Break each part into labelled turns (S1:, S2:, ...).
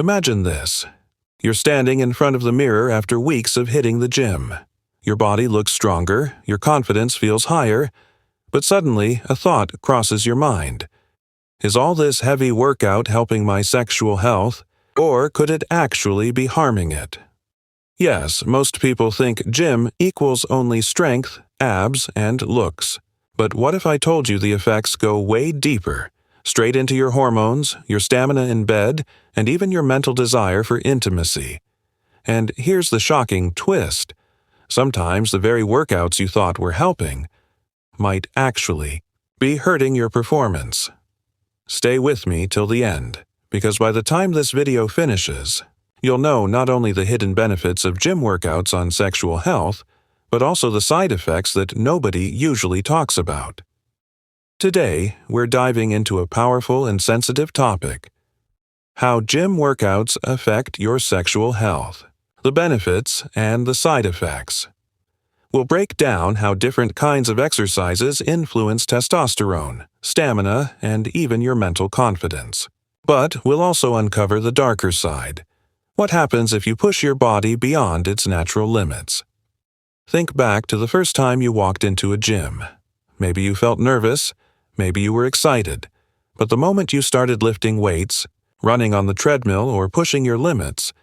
S1: Imagine this. You're standing in front of the mirror after weeks of hitting the gym. Your body looks stronger, your confidence feels higher, but suddenly a thought crosses your mind. Is all this heavy workout helping my sexual health, or could it actually be harming it? Yes, most people think gym equals only strength, abs, and looks. But what if I told you the effects go way deeper, straight into your hormones, your stamina in bed, and even your mental desire for intimacy? And here's the shocking twist. Sometimes the very workouts you thought were helping might actually be hurting your performance. Stay with me till the end, because by the time this video finishes, you'll know not only the hidden benefits of gym workouts on sexual health, but also the side effects that nobody usually talks about. Today, we're diving into a powerful and sensitive topic: how gym workouts affect your sexual health, the benefits and the side effects. We'll break down how different kinds of exercises influence testosterone, stamina, and even your mental confidence. But we'll also uncover the darker side. What happens if you push your body beyond its natural limits? Think back to the first time you walked into a gym. Maybe you felt nervous, maybe you were excited, but the moment you started lifting weights, running on the treadmill, or pushing your limits,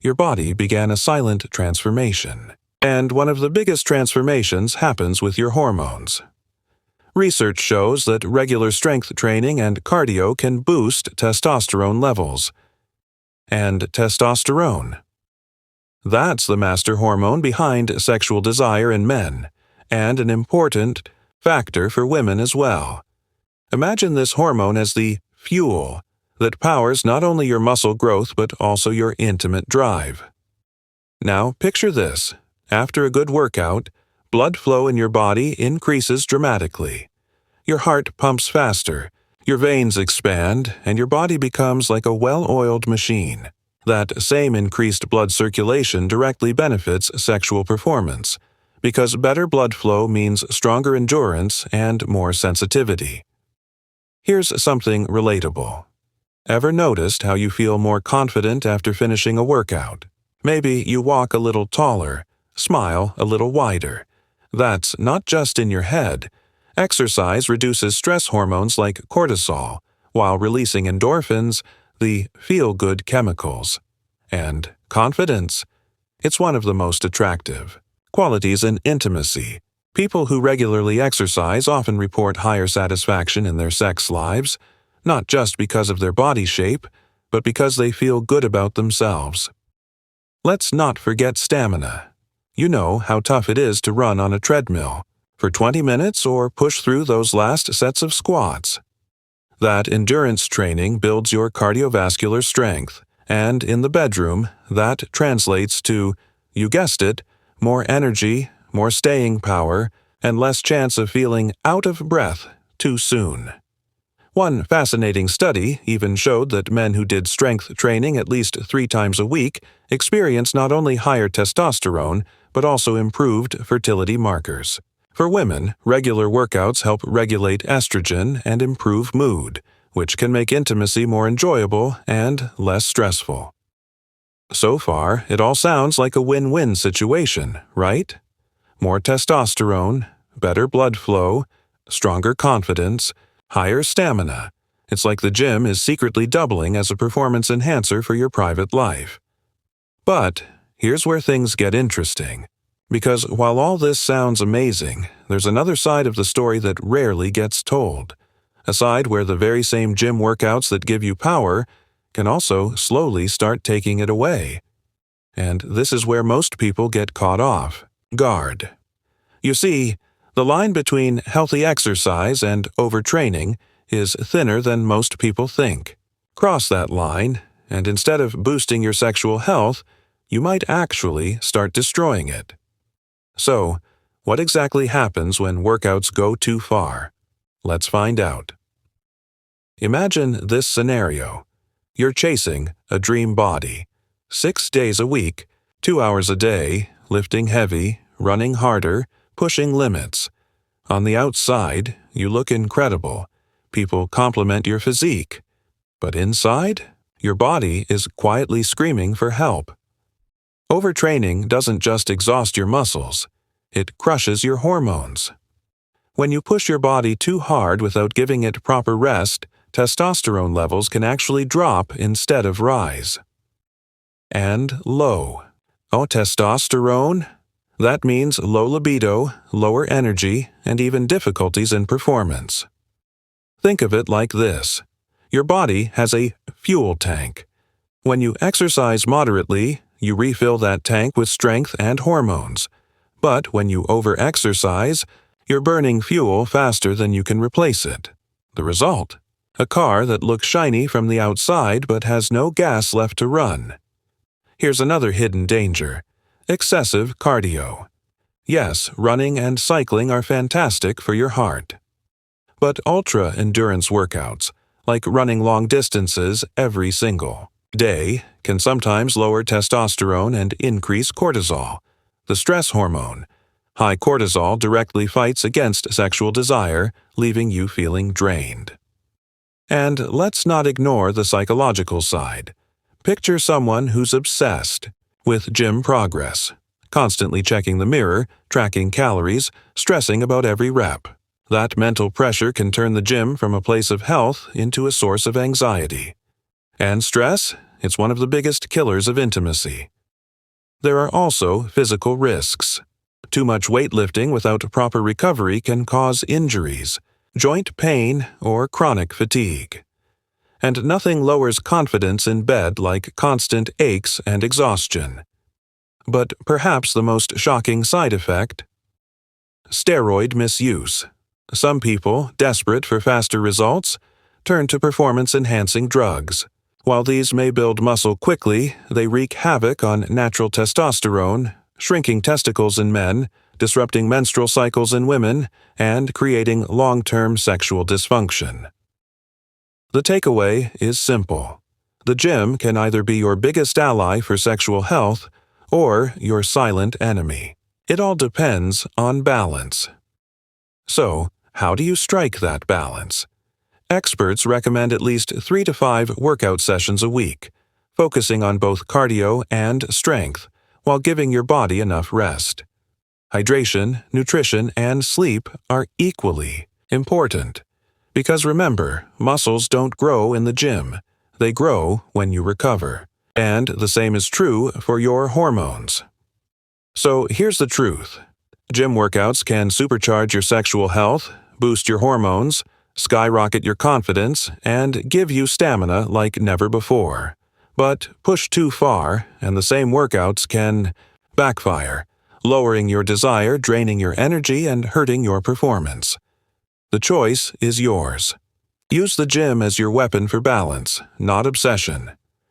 S1: your body began a silent transformation. And one of the biggest transformations happens with your hormones. Research shows that regular strength training and cardio can boost testosterone levels. And testosterone, that's the master hormone behind sexual desire in men, and an important factor for women as well. Imagine this hormone as the fuel that powers not only your muscle growth but also your intimate drive. Now, picture this. After a good workout, blood flow in your body increases dramatically. Your heart pumps faster, your veins expand, and your body becomes like a well-oiled machine. That same increased blood circulation directly benefits sexual performance, because better blood flow means stronger endurance and more sensitivity. Here's something relatable. Ever noticed how you feel more confident after finishing a workout? Maybe you walk a little taller, smile a little wider. That's not just in your head. Exercise reduces stress hormones like cortisol, while releasing endorphins, the feel-good chemicals. And confidence. It's one of the most attractive qualities in intimacy. People who regularly exercise often report higher satisfaction in their sex lives, not just because of their body shape, but because they feel good about themselves. Let's not forget stamina. You know how tough it is to run on a treadmill for 20 minutes or push through those last sets of squats. That endurance training builds your cardiovascular strength, and in the bedroom, that translates to, you guessed it, more energy, more staying power, and less chance of feeling out of breath too soon. One fascinating study even showed that men who did strength training at least 3 times a week experienced not only higher testosterone, but also improved fertility markers. For women, regular workouts help regulate estrogen and improve mood, which can make intimacy more enjoyable and less stressful. So far, it all sounds like a win-win situation, right? More testosterone, better blood flow, stronger confidence, higher stamina. It's like the gym is secretly doubling as a performance enhancer for your private life. But here's where things get interesting. Because while all this sounds amazing, there's another side of the story that rarely gets told. A side where the very same gym workouts that give you power can also slowly start taking it away. And this is where most people get caught off guard. You see, the line between healthy exercise and overtraining is thinner than most people think. Cross that line, and instead of boosting your sexual health, you might actually start destroying it. So, what exactly happens when workouts go too far? Let's find out. Imagine this scenario. You're chasing a dream body. 6 days a week, 2 hours a day, lifting heavy, running harder, pushing limits. On the outside, you look incredible. People compliment your physique. But inside, Your body is quietly screaming for help. Overtraining doesn't just exhaust your muscles, it crushes your hormones. When you push your body too hard without giving it proper rest, testosterone levels can actually drop instead of rise. And low. Oh, testosterone? That means low libido, lower energy, and even difficulties in performance. Think of it like this. Your body has a fuel tank. When you exercise moderately, you refill that tank with strength and hormones. But when you over-exercise, you're burning fuel faster than you can replace it. The result? A car that looks shiny from the outside but has no gas left to run. Here's another hidden danger: excessive cardio. Yes, running and cycling are fantastic for your heart. But ultra-endurance workouts, like running long distances every single day, can sometimes lower testosterone and increase cortisol, the stress hormone. High cortisol directly fights against sexual desire, leaving you feeling drained. And let's not ignore the psychological side. Picture someone who's obsessed with gym progress, constantly checking the mirror, tracking calories, stressing about every rep. That mental pressure can turn the gym from a place of health into a source of anxiety. And stress? It's one of the biggest killers of intimacy. There are also physical risks. Too much weightlifting without proper recovery can cause injuries, joint pain, or chronic fatigue. And nothing lowers confidence in bed like constant aches and exhaustion. But perhaps the most shocking side effect? Steroid misuse. Some people, desperate for faster results, turn to performance-enhancing drugs. While these may build muscle quickly, they wreak havoc on natural testosterone, shrinking testicles in men, disrupting menstrual cycles in women, and creating long-term sexual dysfunction. The takeaway is simple. The gym can either be your biggest ally for sexual health or your silent enemy. It all depends on balance. So, how do you strike that balance? Experts recommend at least 3 to 5 workout sessions a week, focusing on both cardio and strength, while giving your body enough rest. Hydration, nutrition, and sleep are equally important. Because remember, muscles don't grow in the gym. They grow when you recover. And the same is true for your hormones. So here's the truth. Gym workouts can supercharge your sexual health, boost your hormones, skyrocket your confidence, and give you stamina like never before. But push too far, and the same workouts can backfire, lowering your desire, draining your energy, and hurting your performance. The choice is yours. Use the gym as your weapon for balance, not obsession.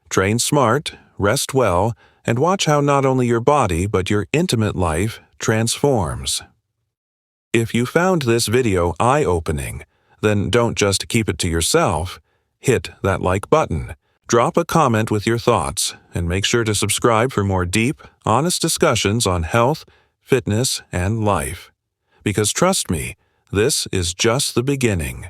S1: Train smart, rest well, and watch how not only your body but your intimate life transforms. If you found this video eye-opening, then don't just keep it to yourself. Hit that like button, drop a comment with your thoughts, and make sure to subscribe for more deep, honest discussions on health, fitness, and life. Because trust me, this is just the beginning.